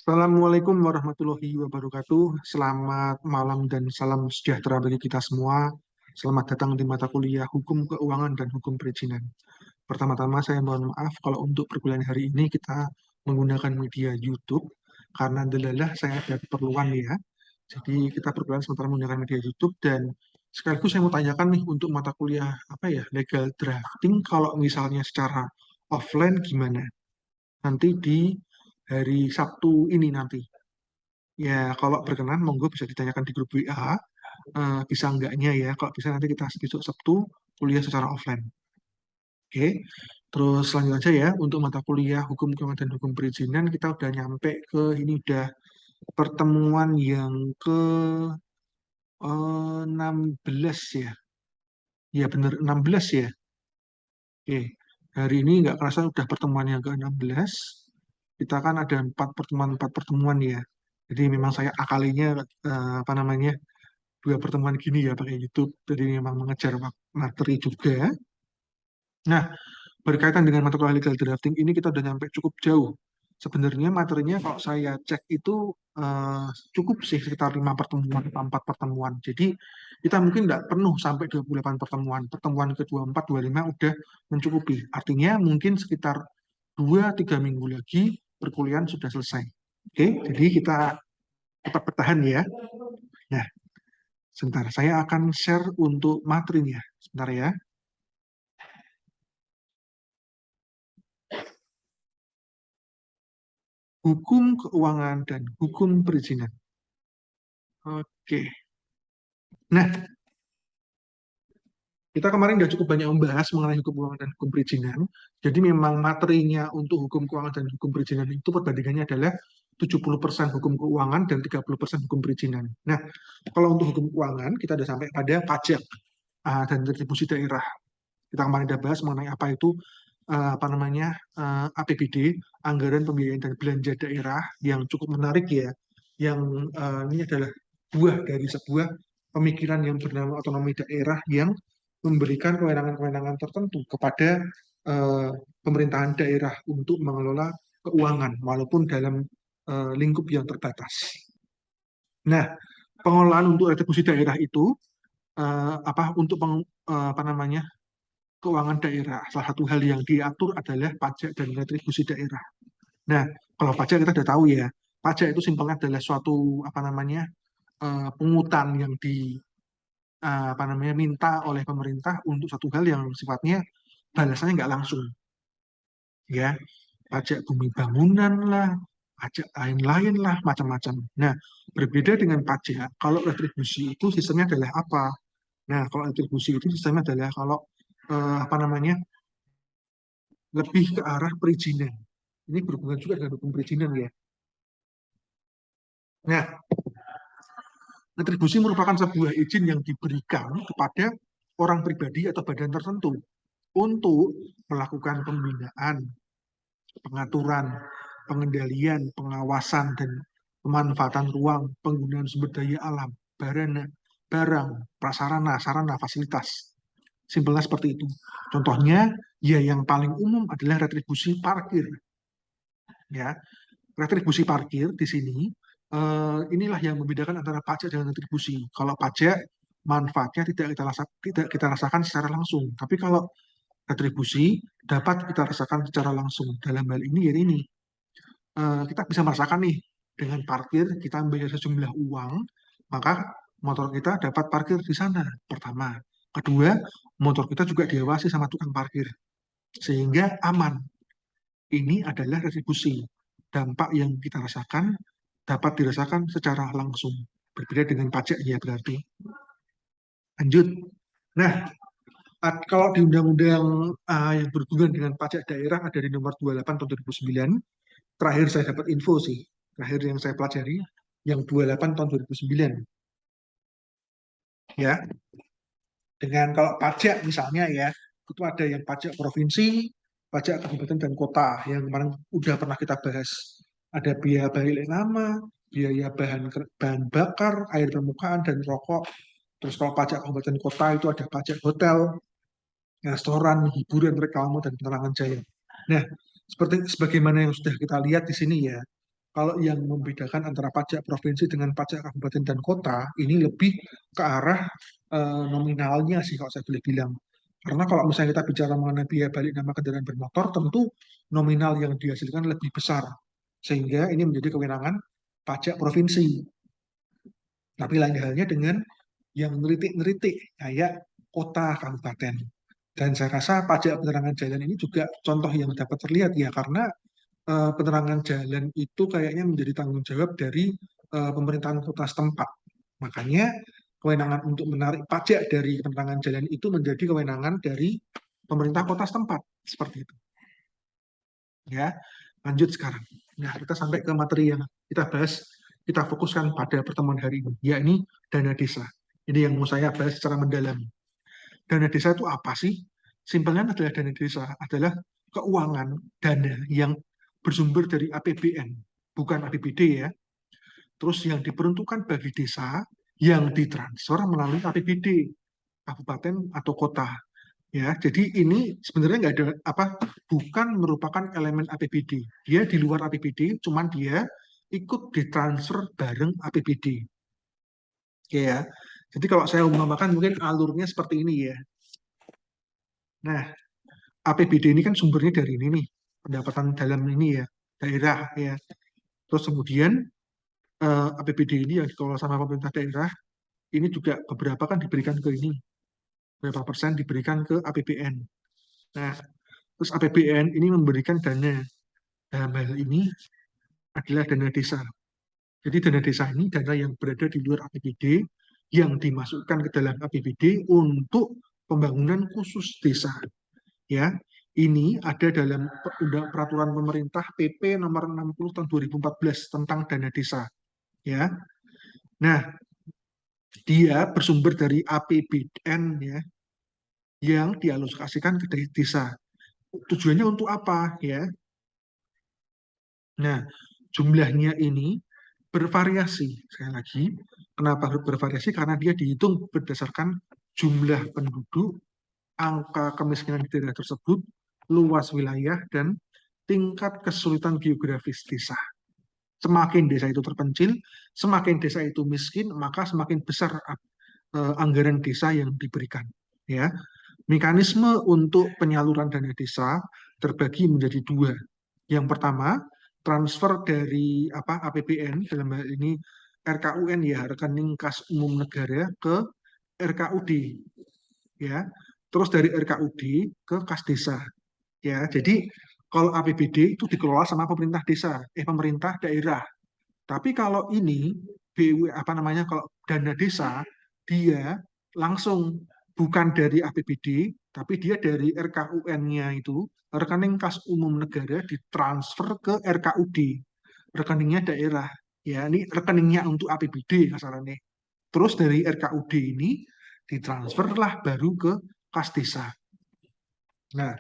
Assalamualaikum warahmatullahi wabarakatuh. Selamat malam dan salam sejahtera bagi kita semua. Selamat datang di mata kuliah Hukum Keuangan dan Hukum Perizinan. Pertama-tama saya mohon maaf kalau untuk perkuliahan hari ini kita menggunakan media YouTube karena delalah saya ada keperluan ya. Jadi kita perkuliahan sementara menggunakan media YouTube dan sekaligus saya mau tanyakan nih untuk mata kuliah apa ya legal drafting kalau misalnya secara offline gimana? Nanti di hari Sabtu ini nanti. Ya, kalau berkenan, monggo bisa ditanyakan di grup WA. Bisa enggaknya ya, kalau bisa nanti kita besok Sabtu kuliah secara offline. Oke, terus lanjut aja ya. Untuk mata kuliah Hukum Keuangan dan Hukum Perizinan, kita udah nyampe ke ini udah pertemuan yang ke 16 ya. Ya bener 16 ya. Oke, hari ini nggak kerasa udah pertemuan yang ke-16. Kita kan ada empat pertemuan ya. Jadi memang saya akalinya apa namanya dua pertemuan gini ya pakai YouTube. Jadi memang mengejar materi juga. Nah, berkaitan dengan mata kuliah legal drafting ini kita udah nyampe cukup jauh. Sebenarnya materinya kalau saya cek itu eh, cukup sih sekitar 5 pertemuan atau 4 pertemuan. Jadi kita mungkin nggak penuh sampai 28 pertemuan. Pertemuan ke-24, 25 udah mencukupi. Artinya mungkin sekitar 2-3 minggu lagi perkuliahan sudah selesai. Oke, jadi kita tetap bertahan ya. Nah, sebentar, saya akan share untuk materinya. Sebentar ya. Hukum keuangan dan hukum perizinan. Oke. Nah, kita kemarin udah cukup banyak membahas mengenai hukum keuangan dan hukum perizinan. Jadi memang materinya untuk hukum keuangan dan hukum perizinan itu perbandingannya adalah 70% hukum keuangan dan 30% hukum perizinan. Nah, kalau untuk hukum keuangan, kita sudah sampai pada pajak dan retribusi daerah. Kita kemarin sudah bahas mengenai apa itu apa namanya APBD, anggaran pembiayaan dan belanja daerah yang cukup menarik ya. Yang ini adalah buah dari sebuah pemikiran yang bernama otonomi daerah yang memberikan kewenangan-kewenangan tertentu kepada pemerintahan daerah untuk mengelola keuangan walaupun dalam lingkup yang terbatas. Nah, pengelolaan untuk retribusi daerah itu apa untuk apa namanya keuangan daerah. Salah satu hal yang diatur adalah pajak dan retribusi daerah. Nah, kalau pajak kita sudah tahu ya, pajak itu simpelnya adalah suatu apa namanya pungutan yang di apa namanya minta oleh pemerintah untuk satu hal yang sifatnya balasannya nggak langsung, ya pajak bumi bangunan lah, pajak lain-lain lah, macam-macam. Nah, berbeda dengan pajak, kalau retribusi itu sistemnya adalah apa? Nah, kalau retribusi itu sistemnya adalah kalau apa namanya lebih ke arah perizinan. Ini berhubungan juga dengan hukum perizinan ya. Nah, retribusi merupakan sebuah izin yang diberikan kepada orang pribadi atau badan tertentu untuk melakukan pembinaan, pengaturan, pengendalian, pengawasan, dan pemanfaatan ruang, penggunaan sumber daya alam, barang, prasarana, sarana, fasilitas. Simpelnya seperti itu. Contohnya, ya yang paling umum adalah retribusi parkir. Ya, retribusi parkir di sini inilah yang membedakan antara pajak dengan retribusi. Kalau pajak manfaatnya tidak kita rasakan secara langsung, tapi kalau retribusi dapat kita rasakan secara langsung. Dalam hal ini ya ini kita bisa merasakan nih dengan parkir kita membayar sejumlah uang, maka motor kita dapat parkir di sana. Pertama, kedua, motor kita juga diawasi sama tukang parkir sehingga aman. Ini adalah retribusi. Dampak yang kita rasakan dapat dirasakan secara langsung. Berbeda dengan pajak ya berarti. Lanjut. Nah, kalau di undang-undang yang berhubungan dengan pajak daerah ada di nomor 28 tahun 2009. Terakhir saya dapat info sih. Terakhir yang saya pelajari yang 28 tahun 2009. Ya, dengan kalau pajak misalnya ya, itu ada yang pajak provinsi, pajak kabupaten dan kota yang kemarin udah pernah kita bahas. Ada biaya balik nama, biaya bahan bakar, air permukaan dan rokok. Terus kalau pajak kabupaten kota itu ada pajak hotel, restoran, hiburan, reklame dan penerangan jaya. Nah, seperti sebagaimana yang sudah kita lihat di sini ya, Kalau yang membedakan antara pajak provinsi dengan pajak kabupaten dan kota, ini lebih ke arah nominalnya sih kalau saya boleh bilang. Karena kalau misalnya kita bicara mengenai biaya balik nama kendaraan bermotor, tentu nominal yang dihasilkan lebih besar. Sehingga ini menjadi kewenangan pajak provinsi. Tapi lain halnya dengan yang ngeritik-ngeritik, kayak kota, kabupaten. Dan saya rasa pajak penerangan jalan ini juga contoh yang dapat terlihat ya, karena penerangan jalan itu kayaknya menjadi tanggung jawab dari pemerintahan kota setempat. Makanya kewenangan untuk menarik pajak dari penerangan jalan itu menjadi kewenangan dari pemerintah kota setempat. Seperti itu. Ya, lanjut sekarang. Nah, kita sampai ke materi yang kita bahas, kita fokuskan pada pertemuan hari ini, yakni dana desa. Ini yang mau saya bahas secara mendalam. Dana desa itu apa sih? Simpelnya adalah dana desa adalah keuangan dana yang bersumber dari APBN, bukan APBD ya. Terus yang diperuntukkan bagi desa yang ditransfer melalui APBD, kabupaten atau kota. Ya, jadi ini sebenarnya nggak ada apa, bukan merupakan elemen APBD. Dia di luar APBD, cuman dia ikut ditransfer bareng APBD. Oke ya. Jadi kalau saya umpamakan mungkin alurnya seperti ini ya. Nah, APBD ini kan sumbernya dari ini nih, pendapatan dalam ini ya, daerah ya. Terus kemudian APBD ini yang dikelola sama pemerintah daerah, ini juga beberapa kan diberikan ke ini, beberapa persen diberikan ke APBN. Nah, terus APBN ini memberikan dana, dalam hal ini adalah dana desa. Jadi dana desa ini dana yang berada di luar APBD, yang dimasukkan ke dalam APBD untuk pembangunan khusus desa. Ya, ini ada dalam peraturan pemerintah PP nomor 60 tahun 2014 tentang dana desa. Ya, nah dia bersumber dari APBN ya, yang dialokasikan ke desa. Tujuannya untuk apa ya? Nah, jumlahnya ini bervariasi. Sekali lagi, kenapa bervariasi? Karena dia dihitung berdasarkan jumlah penduduk, angka kemiskinan di daerah tersebut, luas wilayah, dan tingkat kesulitan geografis desa. Semakin desa itu terpencil, semakin desa itu miskin, maka semakin besar anggaran desa yang diberikan. Ya, mekanisme untuk penyaluran dana desa terbagi menjadi dua. Yang pertama, transfer dari APBN, dalam hal ini RKUN ya, rekening kas umum negara, ke RKUD ya. Terus dari RKUD ke kas desa ya. Jadi kalau APBD itu dikelola sama pemerintah desa, pemerintah daerah. Tapi kalau ini kalau dana desa, dia langsung bukan dari APBD, tapi dia dari RKUN-nya itu, rekening kas umum negara, ditransfer ke RKUD, rekeningnya daerah. Ya, ini rekeningnya untuk APBD kasarannya. Terus dari RKUD ini ditransferlah baru ke kas desa. Nah,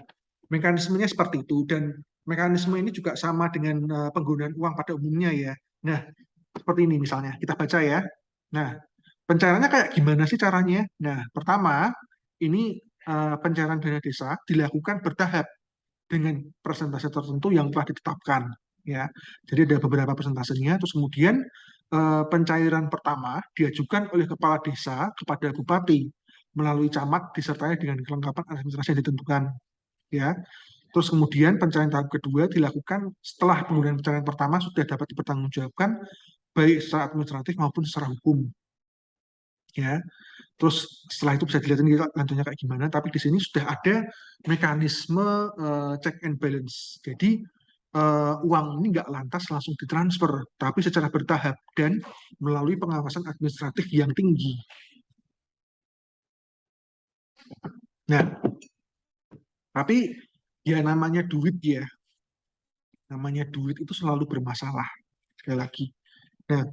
mekanismenya seperti itu, dan mekanisme ini juga sama dengan penggunaan uang pada umumnya ya. Nah, seperti ini misalnya, kita baca ya. Nah, pencairannya kayak gimana sih caranya? Nah, pertama, ini pencairan dana desa dilakukan bertahap dengan persentase tertentu yang telah ditetapkan. Ya, jadi ada beberapa persentasenya. Terus kemudian pencairan pertama diajukan oleh kepala desa kepada bupati melalui camat disertai dengan kelengkapan administrasi yang ditentukan. Ya, terus kemudian pencairan tahap kedua dilakukan setelah penggunaan pencairan pertama sudah dapat dipertanggungjawabkan baik secara administratif maupun secara hukum. Ya, terus setelah itu bisa dilihat ini lanjutnya kayak gimana. Tapi di sini sudah ada mekanisme check and balance. Jadi uang ini nggak lantas langsung ditransfer, tapi secara bertahap dan melalui pengawasan administratif yang tinggi. Nah, tapi ya namanya duit itu selalu bermasalah. Sekali lagi. Nah,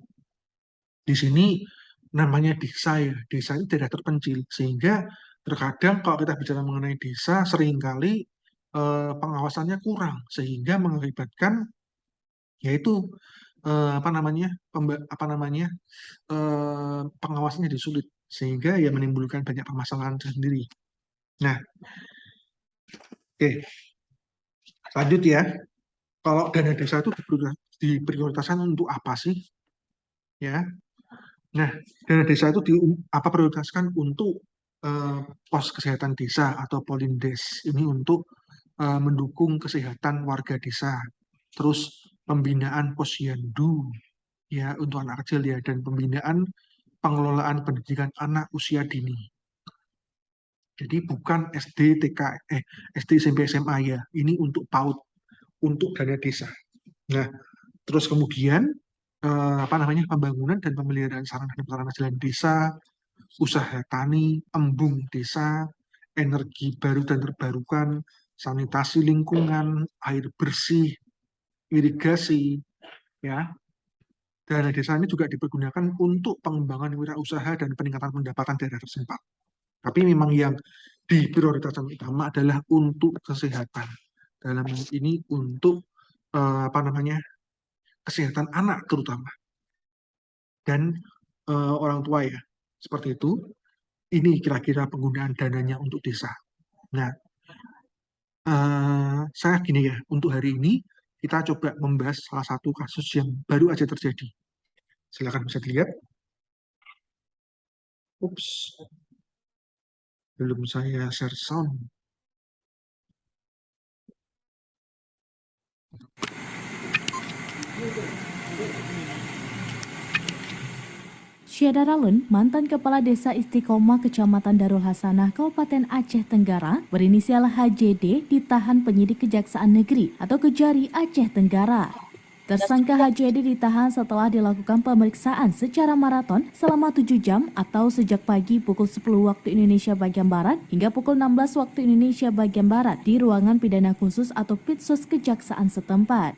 di sini namanya desa ya, desa ini daerah terpencil, sehingga terkadang kalau kita bicara mengenai desa, seringkali pengawasannya kurang, sehingga mengakibatkan yaitu pengawasannya jadi sulit, sehingga ya menimbulkan banyak permasalahan tersendiri. Nah, oke, lanjut ya. Kalau dana desa itu diprioritaskan untuk apa sih? Ya, nah dana desa itu apa prioritaskan untuk eh, pos kesehatan desa atau Polindes ini untuk mendukung kesehatan warga desa. Terus pembinaan posyandu ya untuk anak kecil ya dan pembinaan pengelolaan pendidikan anak usia dini. Jadi bukan SD, TK, SD, SMP, SMA ya. Ini untuk PAUD, untuk dana desa. Nah, terus kemudian apa namanya pembangunan dan pemeliharaan sarana dan prasarana jalan desa, usaha tani, embung desa, energi baru dan terbarukan, sanitasi lingkungan, air bersih, irigasi, ya. Dana desa ini juga dipergunakan untuk pengembangan wirausaha dan peningkatan pendapatan daerah tersempat. Tapi memang yang diprioritaskan utama adalah untuk kesehatan. Dalam hal ini untuk apa namanya kesehatan anak terutama dan orang tua ya. Seperti itu. Ini kira-kira penggunaan dananya untuk desa. Nah, saya gini ya, untuk hari ini kita coba membahas salah satu kasus yang baru aja terjadi. Silakan bisa dilihat. Ups, belum saya share sound. Syeda Ralun, mantan Kepala Desa Istiqomah Kecamatan Darul Hasanah, Kabupaten Aceh Tenggara, berinisial HJD, ditahan penyidik Kejaksaan Negeri atau Kejari Aceh Tenggara. Tersangka HJD ditahan setelah dilakukan pemeriksaan secara maraton selama 7 jam atau sejak pagi pukul 10 waktu Indonesia bagian Barat hingga pukul 16 waktu Indonesia bagian Barat di ruangan pidana khusus atau Pitsus Kejaksaan setempat.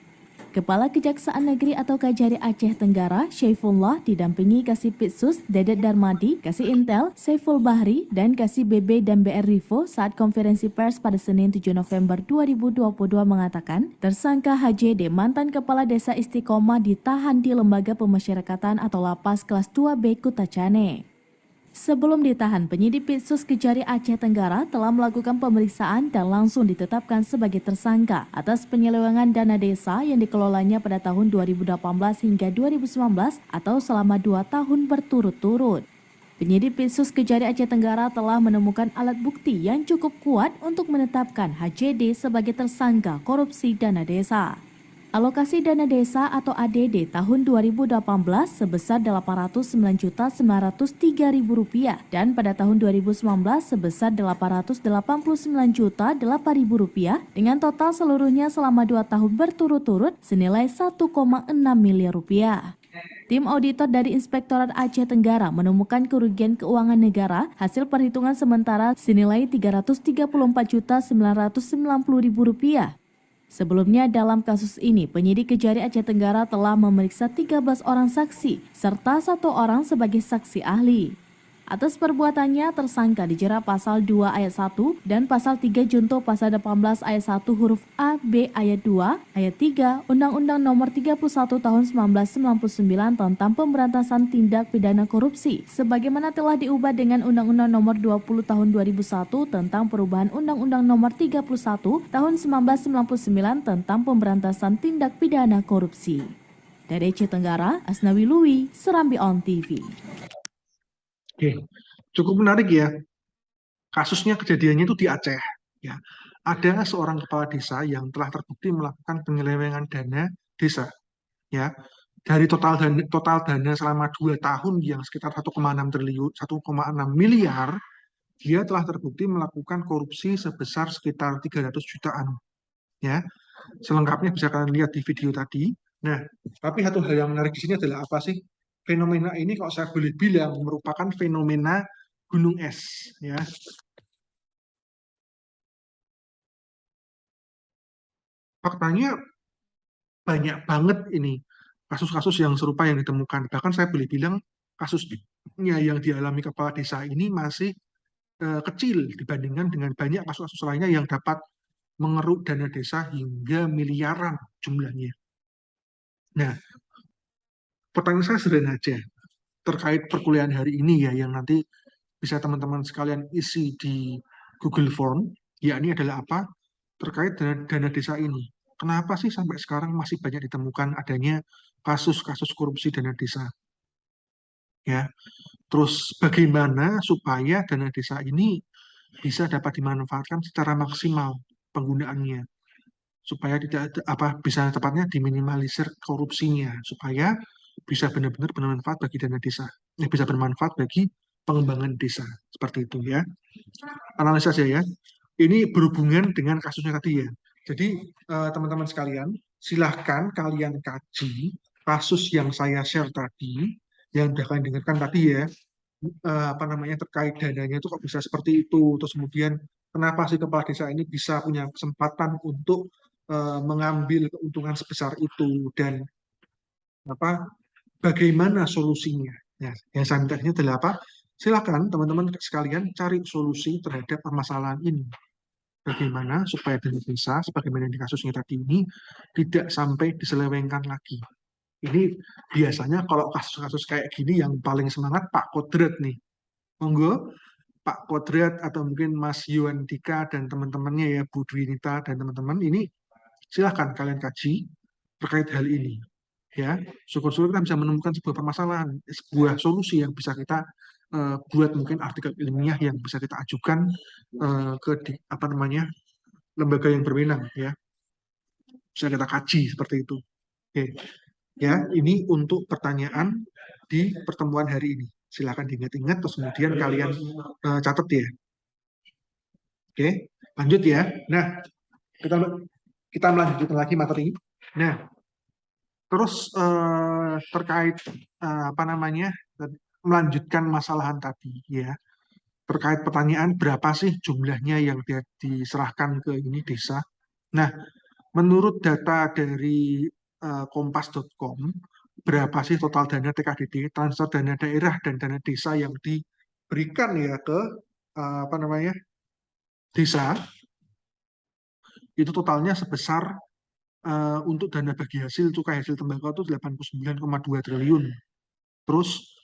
Kepala Kejaksaan Negeri atau Kajari Aceh Tenggara, Syaifullah, didampingi Kasih Pitsus, Dedet Darmadi, Kasih Intel, Saiful Bahri, dan Kasih BB dan BR Rivo saat konferensi pers pada Senin 7 November 2022 mengatakan, tersangka HJD, mantan Kepala Desa Istiqomah, ditahan di Lembaga Pemasyarakatan atau Lapas Kelas 2B Kutacane. Sebelum ditahan, penyidik Pitsus Kejari Aceh Tenggara telah melakukan pemeriksaan dan langsung ditetapkan sebagai tersangka atas penyelewengan dana desa yang dikelolanya pada tahun 2018 hingga 2019 atau selama 2 tahun berturut-turut. Penyidik Pitsus Kejari Aceh Tenggara telah menemukan alat bukti yang cukup kuat untuk menetapkan HJD sebagai tersangka korupsi dana desa. Alokasi dana desa atau ADD tahun 2018 sebesar Rp809.903.000 dan pada tahun 2019 sebesar Rp889.008.000 dengan total seluruhnya selama 2 tahun berturut-turut senilai Rp1,6 miliar. Tim auditor dari Inspektorat Aceh Tenggara menemukan kerugian keuangan negara hasil perhitungan sementara senilai Rp334.990.000. Sebelumnya dalam kasus ini, penyidik Kejari Aceh Tenggara telah memeriksa 13 orang saksi serta 1 orang sebagai saksi ahli. Atas perbuatannya, tersangka dijerat pasal 2 ayat 1 dan pasal 3 junto pasal 18 ayat 1 huruf A, B ayat 2, ayat 3 Undang-Undang Nomor 31 Tahun 1999 tentang Pemberantasan Tindak Pidana Korupsi, sebagaimana telah diubah dengan Undang-Undang Nomor 20 Tahun 2001 tentang perubahan Undang-Undang Nomor 31 Tahun 1999 tentang Pemberantasan Tindak Pidana Korupsi. Dari Aceh Tenggara, Asnawi Lui, Serambi On TV. Oke, cukup menarik ya. Kasusnya kejadiannya itu di Aceh. Ya, ada seorang kepala desa yang telah terbukti melakukan penyelewengan dana desa. Ya, dari total dana selama 2 tahun yang sekitar 1,6 triliun, 1,6 miliar, dia telah terbukti melakukan korupsi sebesar sekitar 300 jutaan. Ya, selengkapnya bisa kalian lihat di video tadi. Nah, tapi satu hal yang menarik di sini adalah apa sih? Fenomena ini kalau saya boleh bilang merupakan fenomena gunung es, ya. Faktanya banyak banget ini kasus-kasus yang serupa yang ditemukan. Bahkan saya boleh bilang kasusnya yang dialami kepala desa ini masih kecil dibandingkan dengan banyak kasus-kasus lainnya yang dapat mengeruk dana desa hingga miliaran jumlahnya. Nah, pertanyaan saya sederhana aja terkait perkuliahan hari ini ya yang nanti bisa teman-teman sekalian isi di Google Form, yakni adalah apa? Terkait dana desa ini. kenapa sih sampai sekarang masih banyak ditemukan adanya kasus-kasus korupsi dana desa? Ya, terus bagaimana supaya dana desa ini bisa dapat dimanfaatkan secara maksimal penggunaannya, supaya tidak bisa tepatnya diminimalisir korupsinya, supaya bisa benar-benar bermanfaat bagi dana desa, bisa bermanfaat bagi pengembangan desa, seperti itu ya. Analisa saya ya, ini berhubungan dengan kasusnya tadi ya. Jadi teman-teman sekalian, silahkan kalian kaji kasus yang saya share tadi, yang sudah kalian dengarkan tadi ya, terkait dananya itu kok bisa seperti itu, terus kemudian kenapa sih kepala desa ini bisa punya kesempatan untuk mengambil keuntungan sebesar itu, dan bagaimana solusinya. Ya, yang saya minta ini adalah apa? Silakan teman-teman sekalian cari solusi terhadap permasalahan ini. Bagaimana supaya dana desa, sebagaimana di kasusnya tadi ini, tidak sampai diselewengkan lagi. Ini biasanya kalau kasus-kasus kayak gini yang paling semangat Pak Kodrat nih. Monggo, Pak Kodrat atau mungkin Mas Yuan Dika dan teman-temannya ya, Bu Dwinita dan teman-teman ini, silahkan kalian kaji terkait hal ini. Ya, syukur-syukur kita bisa menemukan sebuah permasalahan, sebuah solusi yang bisa kita buat mungkin artikel ilmiah yang bisa kita ajukan ke lembaga yang berwenang ya, bisa kita kaji seperti itu. Oke, ya ini untuk pertanyaan di pertemuan hari ini. Silakan diingat-ingat terus kemudian kalian catat ya. Oke, lanjut ya. Nah, kita kita melanjutkan lagi materi. Nah, terus terkait melanjutkan masalahan tadi ya, terkait pertanyaan berapa sih jumlahnya yang diserahkan ke ini desa. Nah, menurut data dari kompas.com, berapa sih total dana TKDD, transfer dana daerah dan dana desa yang diberikan ya ke desa, itu totalnya sebesar untuk dana bagi hasil cukai hasil tembakau itu 89,2 triliun. Terus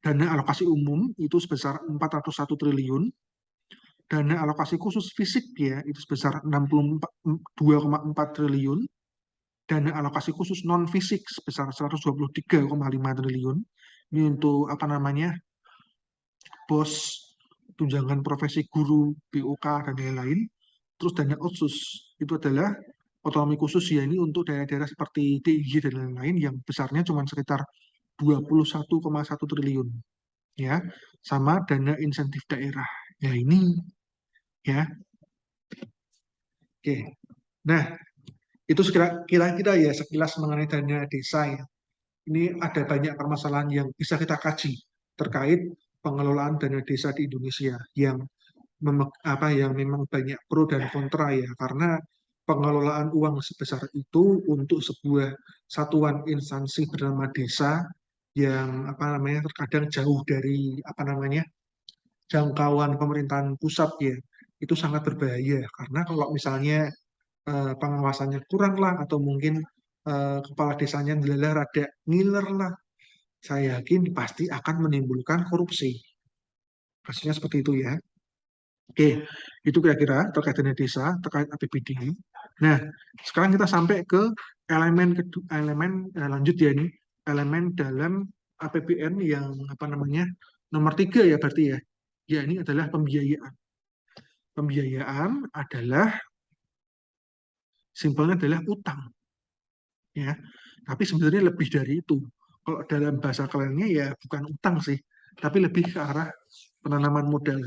dana alokasi umum itu sebesar 401 triliun. Dana alokasi khusus fisik ya itu sebesar 62,4 triliun. Dana alokasi khusus non fisik sebesar 123,5 triliun. Ini untuk BOS, tunjangan profesi guru, BOK dan lain-lain. Terus dana otsus itu adalah otonomi khusus ya, ini untuk daerah-daerah seperti DIY dan lain-lain yang besarnya cuma sekitar 21,1 triliun ya, sama dana insentif daerah ya ini ya. Oke, nah itu kira-kira ya sekilas mengenai dana desa ya. Ini ada banyak permasalahan yang bisa kita kaji terkait pengelolaan dana desa di Indonesia yang yang memang banyak pro dan kontra ya, karena pengelolaan uang sebesar itu untuk sebuah satuan instansi bernama desa yang terkadang jauh dari jangkauan pemerintahan pusat ya, itu sangat berbahaya karena kalau misalnya pengawasannya kurang lah, atau mungkin kepala desanya rada ngiler lah, saya yakin pasti akan menimbulkan korupsi. Pastinya seperti itu ya. Oke, itu kira-kira terkait dana desa, terkait APBD. Nah, sekarang kita sampai ke lanjut ya, ini elemen dalam APBN yang nomor 3 ya berarti ya. Ya, ini adalah pembiayaan. Pembiayaan adalah simpelnya adalah utang. Ya. Tapi sebenarnya lebih dari itu. Kalau dalam bahasa kerennya ya bukan utang sih, tapi lebih ke arah penanaman modal.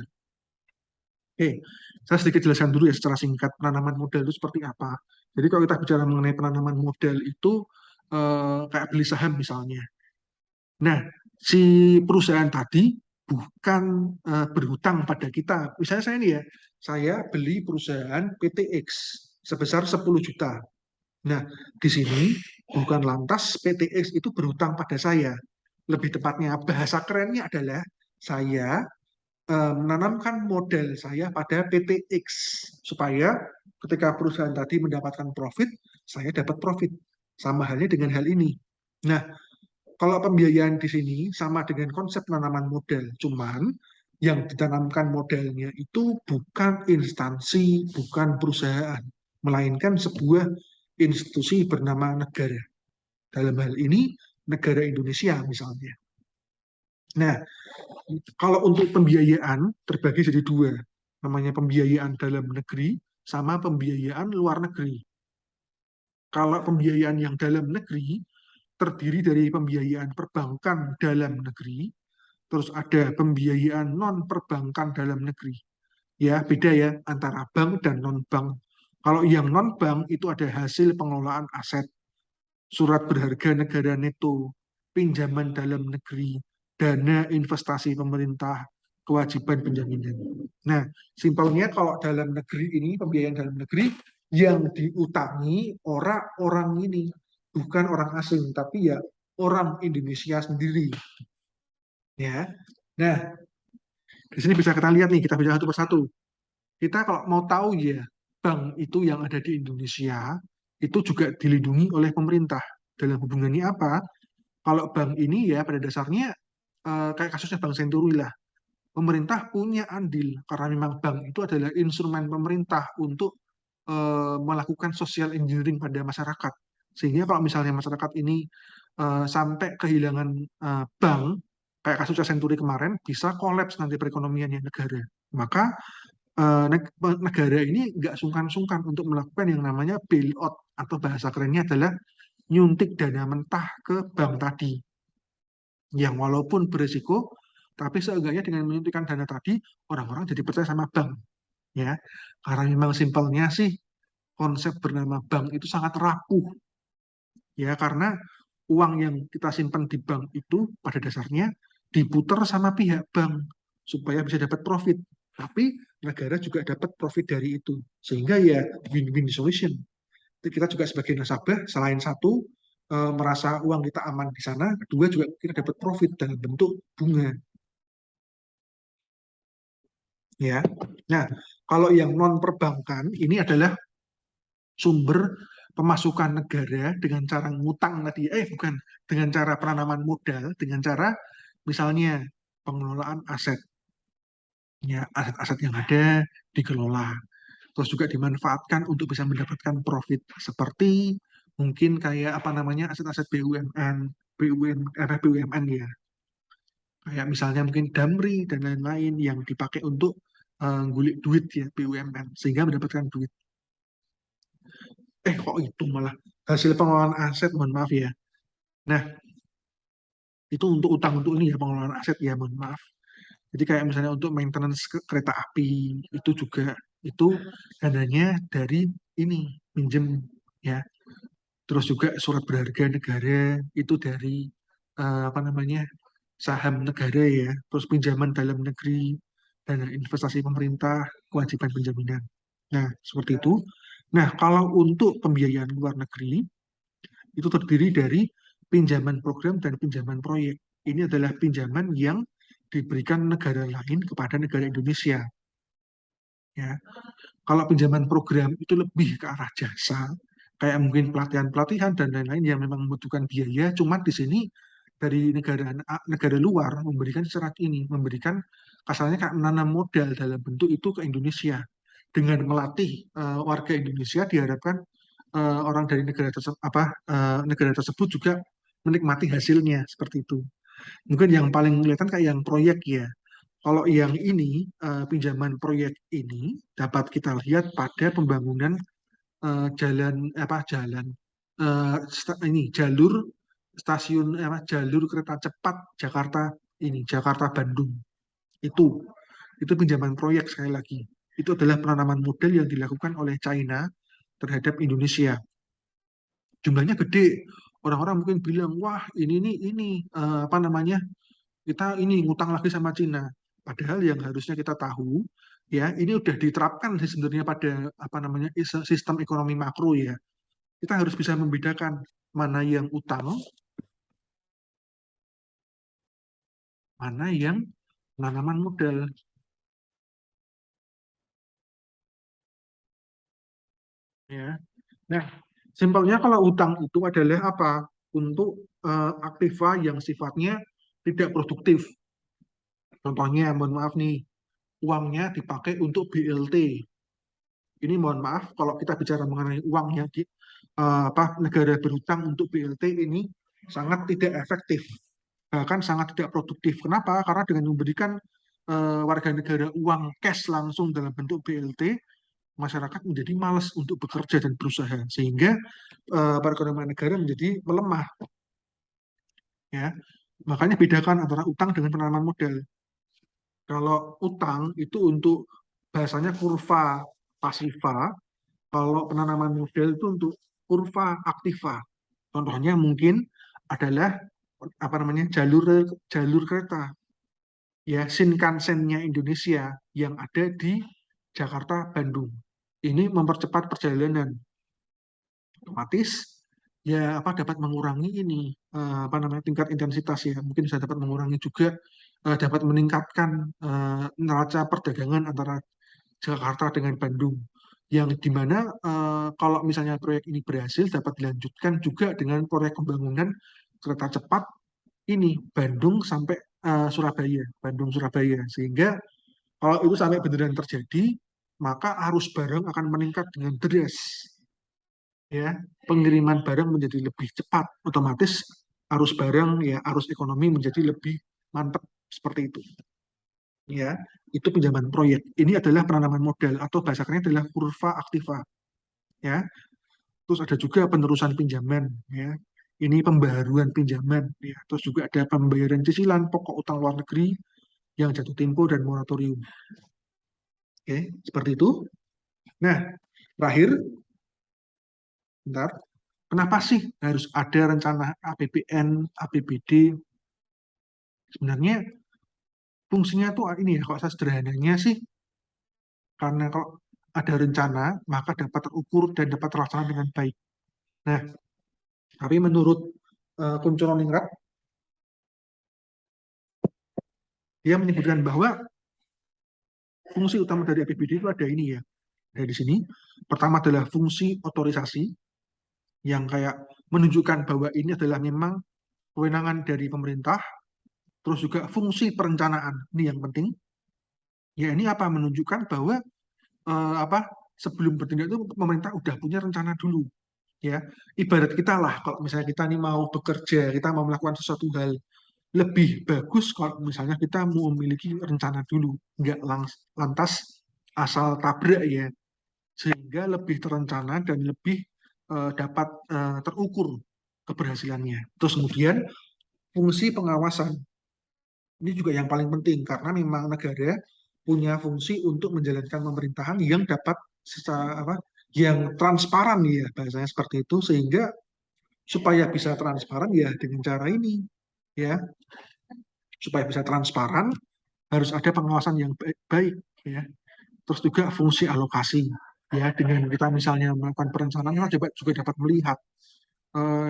Oke, saya sedikit jelaskan dulu ya secara singkat penanaman modal itu seperti apa. Jadi kalau kita bicara mengenai penanaman modal itu kayak beli saham misalnya. Nah, si perusahaan tadi bukan berhutang pada kita. Misalnya saya ini ya, saya beli perusahaan PTX sebesar 10 juta. Nah, di sini bukan lantas PTX itu berhutang pada saya. Lebih tepatnya bahasa kerennya adalah saya menanamkan modal saya pada PTX supaya ketika perusahaan tadi mendapatkan profit, saya dapat profit. Sama halnya dengan hal ini. Nah, kalau pembiayaan di sini sama dengan konsep penanaman modal, cuman yang ditanamkan modalnya itu bukan instansi, bukan perusahaan, melainkan sebuah institusi bernama negara. Dalam hal ini negara Indonesia misalnya. Nah, kalau untuk pembiayaan terbagi jadi dua, namanya pembiayaan dalam negeri sama pembiayaan luar negeri. Kalau pembiayaan yang dalam negeri terdiri dari pembiayaan perbankan dalam negeri, terus ada pembiayaan non perbankan dalam negeri. Ya, beda ya antara bank dan non bank. Kalau yang non bank itu ada hasil pengelolaan aset, surat berharga negara neto, pinjaman dalam negeri, dana investasi pemerintah, kewajiban penjaminan. Nah, simpelnya kalau dalam negeri ini, pembiayaan dalam negeri, yang diutangi orang ini, bukan orang asing, tapi ya orang Indonesia sendiri. Ya, nah di sini bisa kita lihat nih, kita baca satu persatu. Kita kalau mau tahu ya, bank itu yang ada di Indonesia, itu juga dilindungi oleh pemerintah. Dalam hubungannya apa? Kalau bank ini ya pada dasarnya kayak kasusnya Bank Senturi lah. Pemerintah punya andil karena memang bank itu adalah instrumen pemerintah untuk melakukan social engineering pada masyarakat. Sehingga kalau misalnya masyarakat ini sampai kehilangan bank, kayak kasusnya Senturi kemarin, bisa kolaps nanti perekonomiannya negara. Maka negara ini nggak sungkan-sungkan untuk melakukan yang namanya bailout atau bahasa kerennya adalah nyuntik dana mentah ke bank tadi yang walaupun berisiko tapi seenggaknya dengan menyuntikkan dana tadi orang-orang jadi percaya sama bank ya karena memang simpelnya sih konsep bernama bank itu sangat rapuh ya karena uang yang kita simpan di bank itu pada dasarnya diputar sama pihak bank supaya bisa dapat profit tapi negara juga dapat profit dari itu sehingga ya win-win solution. Jadi kita juga sebagai nasabah selain satu merasa uang kita aman di sana, kedua juga kita dapat profit dalam bentuk bunga. Ya, nah kalau yang non perbankan ini adalah sumber pemasukan negara dengan cara ngutang tadi, bukan dengan cara penanaman modal, dengan cara misalnya pengelolaan aset, ya aset-aset yang ada dikelola, terus juga dimanfaatkan untuk bisa mendapatkan profit seperti mungkin kayak apa namanya aset-aset BUMN, BUMN ya, kayak misalnya mungkin Damri dan lain-lain yang dipakai untuk ngulik duit ya BUMN sehingga mendapatkan duit. Kok itu malah hasil pengelolaan aset, mohon maaf ya. Nah, itu untuk utang untuk ini ya pengelolaan aset ya, mohon maaf. Jadi kayak misalnya untuk maintenance kereta api itu juga itu dananya dari ini minjem ya. Terus juga surat berharga negara itu dari apa namanya saham negara ya. Terus pinjaman dalam negeri, dana investasi pemerintah, kewajiban penjaminan. Nah, seperti itu. Nah, kalau untuk pembiayaan luar negeri itu terdiri dari pinjaman program dan pinjaman proyek. Ini adalah pinjaman yang diberikan negara lain kepada negara Indonesia. Ya, kalau pinjaman program itu lebih ke arah jasa, kayak mungkin pelatihan-pelatihan dan lain-lain yang memang membutuhkan biaya. Cuma di sini dari negara luar memberikan syarat ini, memberikan kasarnya kayak menanam modal dalam bentuk itu ke Indonesia. Dengan melatih warga Indonesia diharapkan orang dari negara tersebut juga menikmati hasilnya seperti itu. Mungkin yang paling kelihatan kayak yang proyek ya. Kalau yang ini pinjaman proyek ini dapat kita lihat pada pembangunan ini jalur stasiun jalur kereta cepat Jakarta Bandung itu pinjaman proyek sekali lagi. Itu adalah penanaman modal yang dilakukan oleh China terhadap Indonesia. Jumlahnya gede. Orang-orang mungkin bilang, wah ini apa namanya kita ini ngutang lagi sama Cina. Padahal yang harusnya kita tahu, ya ini udah diterapkan sebenarnya pada apa namanya sistem ekonomi makro ya. Kita harus bisa membedakan mana yang utang, mana yang penanaman modal. Ya. Nah, simpelnya kalau utang itu adalah apa? Untuk aktiva yang sifatnya tidak produktif. Contohnya, mohon maaf nih, uangnya dipakai untuk BLT. Ini mohon maaf, kalau kita bicara mengenai uang yang negara berhutang untuk BLT ini sangat tidak efektif, bahkan sangat tidak produktif. Kenapa? Karena dengan memberikan warga negara uang cash langsung dalam bentuk BLT, masyarakat menjadi malas untuk bekerja dan berusaha, sehingga perekonomian negara menjadi melemah. Ya, makanya bedakan antara utang dengan penanaman modal. Kalau utang itu untuk bahasanya kurva pasiva, kalau penanaman modal itu untuk kurva aktiva. Contohnya mungkin adalah apa namanya jalur jalur kereta, ya Shinkansen-nya Indonesia yang ada di Jakarta Bandung. Ini mempercepat perjalanan, otomatis ya apa dapat mengurangi ini apa namanya tingkat intensitas, ya mungkin bisa dapat mengurangi juga dapat meningkatkan neraca perdagangan antara Jakarta dengan Bandung, yang dimana kalau misalnya proyek ini berhasil dapat dilanjutkan juga dengan proyek pembangunan kereta cepat ini Bandung sampai Surabaya, Bandung Surabaya, sehingga kalau itu sampai beneran terjadi maka arus barang akan meningkat dengan deras, ya pengiriman barang menjadi lebih cepat, otomatis arus barang ya arus ekonomi menjadi lebih mantap, seperti itu. Ya, itu pinjaman proyek. Ini adalah penanaman modal atau bahasa kerennya adalah kurva aktiva. Ya, terus ada juga penerusan pinjaman. Ya, ini pembaharuan pinjaman. Ya, terus juga ada pembayaran cicilan pokok utang luar negeri yang jatuh tempo dan moratorium. Oke, seperti itu. Nah, terakhir, bentar. Kenapa sih harus ada rencana APBN, APBD? Sebenarnya fungsinya tuh ini ya, kalau saya sederhananya sih, karena kalau ada rencana, maka dapat terukur dan dapat terlaksana dengan baik. Nah, tapi menurut Kunchoro-Ningrat, dia menyebutkan bahwa fungsi utama dari APBD itu ada ini ya, dari sini. Pertama adalah fungsi otorisasi, yang kayak menunjukkan bahwa ini adalah memang kewenangan dari pemerintah. Terus juga fungsi perencanaan, ini yang penting. Ya ini apa? Menunjukkan bahwa apa sebelum bertindak itu pemerintah udah punya rencana dulu. Ya, ibarat kita lah, kalau misalnya kita nih mau bekerja, kita mau melakukan sesuatu hal, lebih bagus kalau misalnya kita mau memiliki rencana dulu, nggak lantas asal tabrak ya, sehingga lebih terencana dan lebih dapat terukur keberhasilannya. Terus kemudian fungsi pengawasan, ini juga yang paling penting karena memang negara punya fungsi untuk menjalankan pemerintahan yang dapat secara apa, yang transparan ya bahasanya seperti itu, sehingga supaya bisa transparan ya dengan cara ini ya, supaya bisa transparan harus ada pengawasan yang baik, ya. Terus juga fungsi alokasi, ya dengan kita misalnya melakukan perencanaan kita juga dapat melihat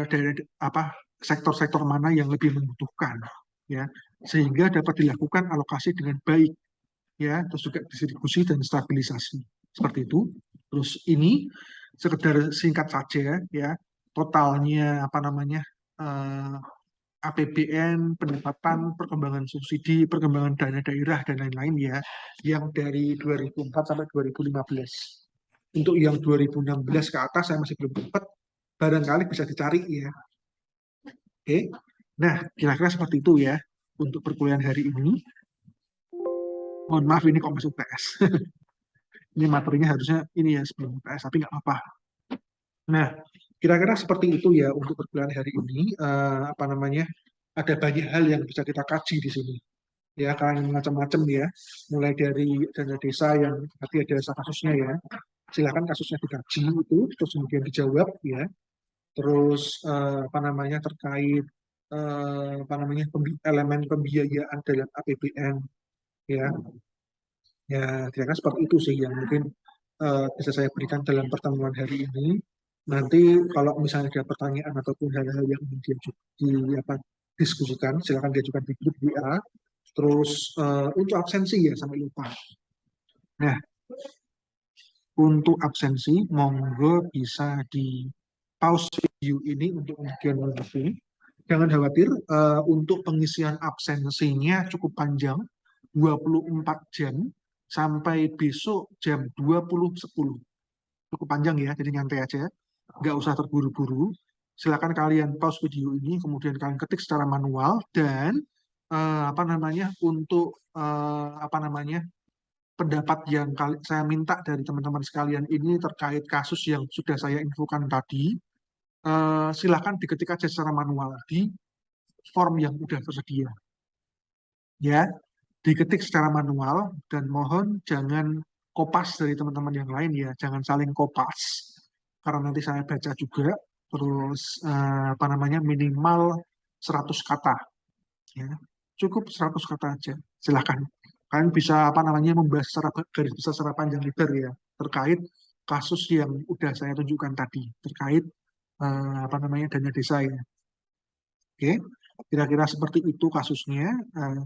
dari apa sektor-sektor mana yang lebih membutuhkan, ya sehingga dapat dilakukan alokasi dengan baik, ya terus juga distribusi dan stabilisasi, seperti itu. Terus ini sekedar singkat saja ya, totalnya apa namanya APBN, pendapatan, perkembangan subsidi, perkembangan dana daerah, dan lain-lain ya, yang dari 2004 sampai 2015. Untuk yang 2016 ke atas saya masih belum dapat, barangkali bisa dicari ya. Oke, nah kira-kira seperti itu ya untuk perkuliahan hari ini. Mohon maaf ini kok masuk PS. Ini materinya harusnya ini ya sebelum PS, tapi nggak apa. Nah, kira-kira seperti itu ya untuk perkuliahan hari ini. Apa namanya? Ada banyak hal yang bisa kita kaji di sini. Ya karena macam-macam ya, mulai dari dana desa yang nanti ada kasusnya ya, silakan kasusnya dikaji itu terus kemudian dijawab ya, terus apa namanya terkait apa namanya elemen pembiayaan dalam APBN ya, ya kira-kira seperti itu sih yang mungkin bisa saya berikan dalam pertemuan hari ini. Nanti kalau misalnya ada pertanyaan ataupun hal-hal yang ingin di apa diskusikan, silakan diajukan di grup WA. Terus untuk absensi ya sampai lupa. Nah, untuk absensi monggo bisa di pause video ini untuk kemudian mengisi. Jangan khawatir, untuk pengisian absensinya cukup panjang, 24 jam sampai besok jam 20.10. Cukup panjang ya, jadi nyantai aja. nggak usah terburu-buru. Silakan kalian pause video ini, kemudian kalian ketik secara manual dan untuk pendapat yang saya minta dari teman-teman sekalian ini terkait kasus yang sudah saya infokan tadi, silakan diketik aja secara manual di form yang sudah tersedia. Ya, diketik secara manual dan mohon jangan kopas dari teman-teman yang lain ya, jangan saling kopas karena nanti saya baca juga. Terus minimal 100 kata ya. Cukup 100 kata aja. Silahkan. Kalian bisa membahas secara garis besar secara panjang lebar ya terkait kasus yang udah saya tunjukkan tadi terkait dana desa ya. Oke, kira-kira seperti itu kasusnya.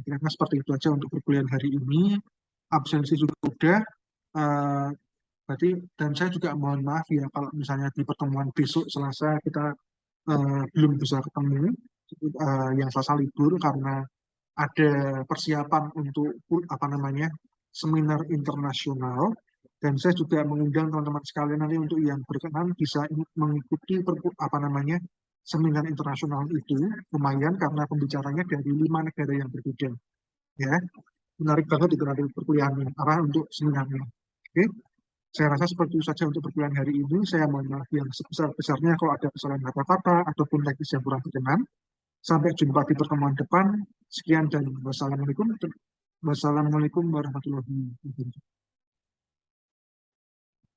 Kira-kira seperti itu aja untuk perkuliahan hari ini. Absensi juga udah. Eh, Berarti, dan saya juga mohon maaf ya kalau misalnya di pertemuan besok Selasa kita belum bisa ketemu, yang Selasa libur karena ada persiapan untuk seminar internasional. Dan saya juga mengundang teman-teman sekalian nanti untuk yang berkenan bisa mengikuti seminar internasional itu. Lumayan karena pembicaranya dari 5 negara yang berbeda ya. Menarik banget itu nanti perkuliahannya untuk seminarnya. Oke, saya rasa seperti itu saja untuk perkuliahan hari ini. Saya mohon maaf yang sebesar-besarnya kalau ada kesalahan kata-kata ataupun teknis yang kurang berkenan. Sampai jumpa di pertemuan depan. Sekian dan wassalamualaikum warahmatullahi wabarakatuh.